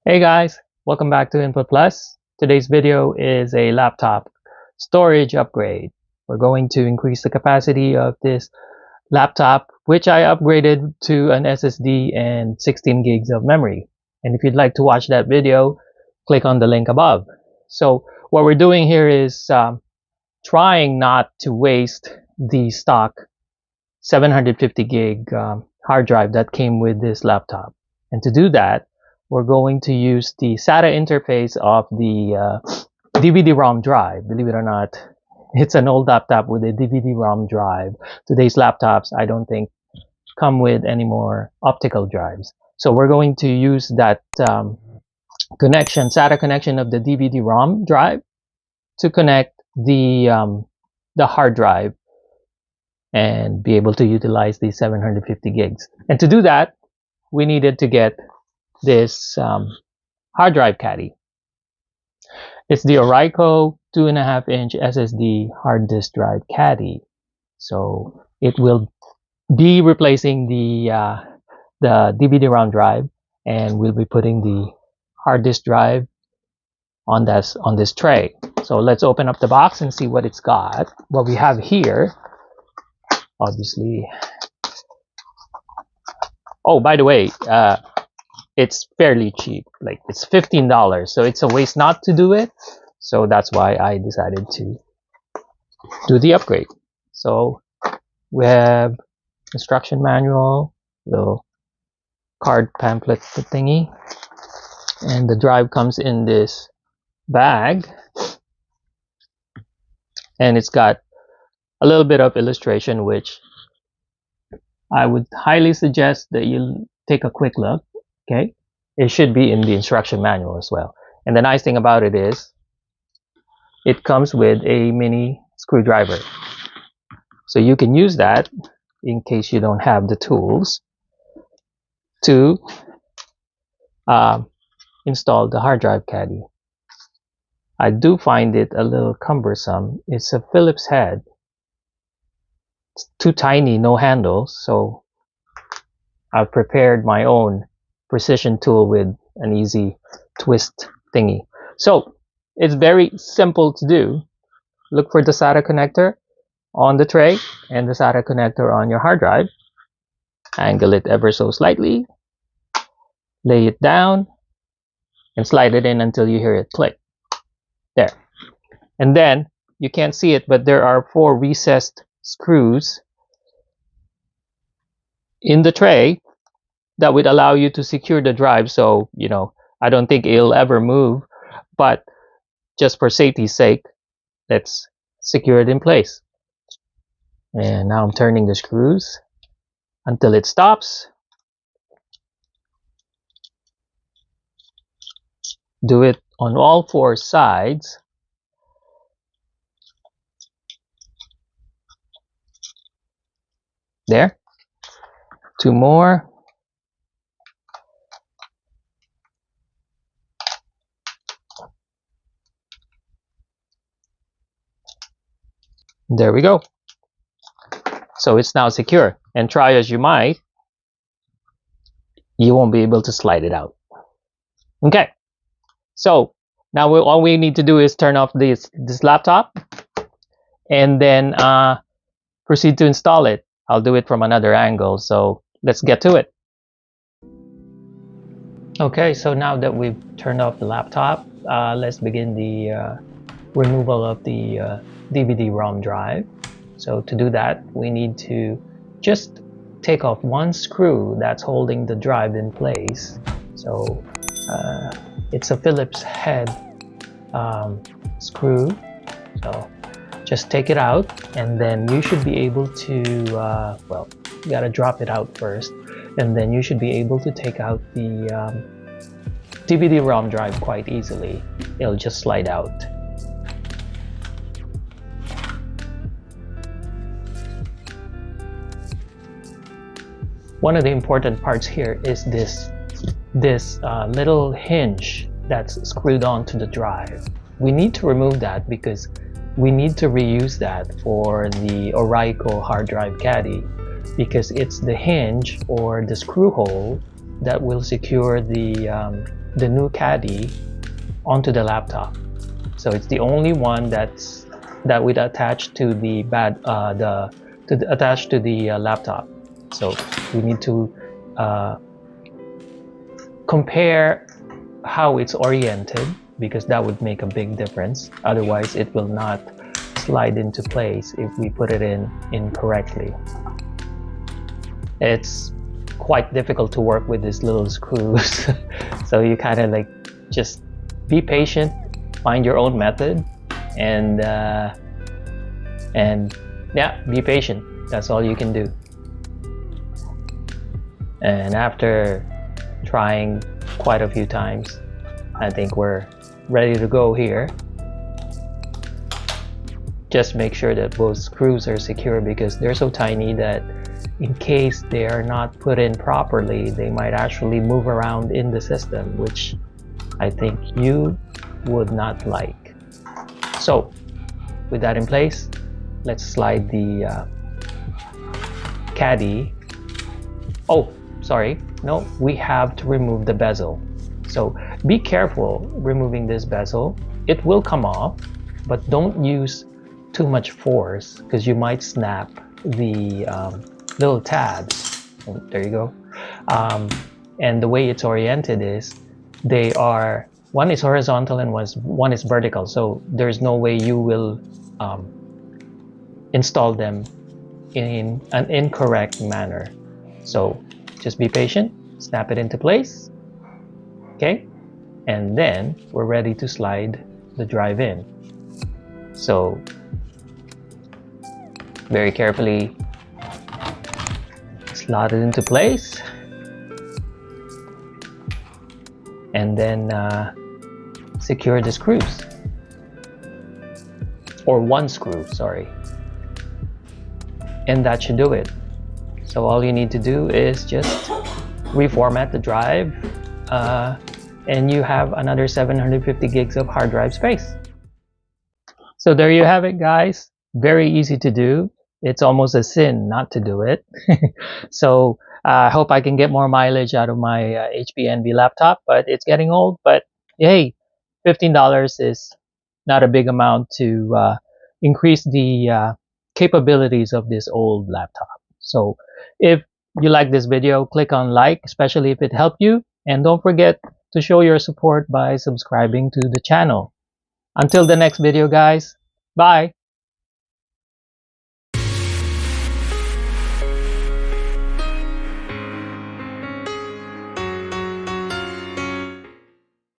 Hey guys, welcome back to Input Plus. Today's video is a laptop storage upgrade. We're going to increase the capacity of this laptop, which I upgraded to an SSD and 16 gigs of memory. And if you'd like to watch that video, click on the link above. So what we're doing here is trying not to waste the stock 750 gig hard drive that came with this laptop. And to do that, we're going to use the SATA interface of the DVD-ROM drive. Believe it or not, it's an old laptop with a DVD-ROM drive. Today's laptops, I don't think, come with any more optical drives. So we're going to use that connection, SATA connection of the DVD-ROM drive to connect the hard drive and be able to utilize the 750 gigs. And to do that, we needed to get this hard drive caddy. It's the Orico 2.5-inch SSD hard disk drive caddy. So it will be replacing the DVD-ROM drive, and we'll be putting the hard disk drive on this tray. So let's open up the box and see what it's got. What we have here, obviously. Oh, by the way, it's fairly cheap. Like, it's $15, so it's a waste not to do it. So that's why I decided to do the upgrade. So we have instruction manual, little card pamphlet thingy, and the drive comes in this bag, and it's got a little bit of illustration, which I would highly suggest that you take a quick look. Okay, it should be in the instruction manual as well. And the nice thing about it is it comes with a mini screwdriver, so you can use that in case you don't have the tools to install the hard drive caddy. I do find it a little cumbersome. It's a Phillips head. It's too tiny, no handles, so I've prepared my own precision tool with an easy twist thingy. So it's very simple to do. Look for the SATA connector on the tray and the SATA connector on your hard drive. Angle it ever so slightly, lay it down, and slide it in until you hear it click. There. And then you can't see it, but there are 4 recessed screws in the tray that would allow you to secure the drive. So, you know, I don't think it'll ever move, but just for safety's sake, let's secure it in place. And now I'm turning the screws until it stops. Do it on all 4 sides. There. 2 more. There we go. So it's now secure, and try as you might, you won't be able to slide it out. Okay, so now all we need to do is turn off this laptop and then proceed to install it. I'll do it from another angle, so let's get to it. Okay, so now that we've turned off the laptop, let's begin the removal of the DVD-ROM drive. So to do that, we need to just take off 1 screw that's holding the drive in place. So it's a Phillips head screw. So just take it out, and then you should be able to, well, you gotta drop it out first, and then you should be able to take out the DVD-ROM drive quite easily. It'll just slide out. One of the important parts here is this little hinge that's screwed onto the drive. We need to remove that because we need to reuse that for the Orico hard drive caddy, because it's the hinge or the screw hole that will secure the the new Caddy onto the laptop. So it's the only one that would attach to the attach to the laptop. So we need to compare how it's oriented, because that would make a big difference. Otherwise it will not slide into place if we put it in incorrectly. It's quite difficult to work with these little screws. So you kind of like just be patient, find your own method, and yeah, be patient. That's all you can do. And after trying quite a few times, I think we're ready to go here. Just make sure that both screws are secure, because they're so tiny that in case they are not put in properly, they might actually move around in the system, which I think you would not like. So with that in place, let's slide the Caddy. Oh, sorry, no, we have to remove the bezel. So be careful removing this bezel. It will come off, but don't use too much force, because you might snap the little tabs. Oh, there you go. And the way it's oriented is one is horizontal and one is vertical, so there's no way you will install them in an incorrect manner. So just be patient, snap it into place, okay, and then we're ready to slide the drive in. So very carefully slot it into place, and then secure the screws, or one screw, sorry, and that should do it. So all you need to do is just reformat the drive, and you have another 750 gigs of hard drive space. So there you have it, guys. Very easy to do. It's almost a sin not to do it. So I hope I can get more mileage out of my HP Envy laptop, but it's getting old. But hey, $15 is not a big amount to increase the capabilities of this old laptop. So if you like this video, click on like, especially if it helped you. And don't forget to show your support by subscribing to the channel. Until the next video, guys. Bye.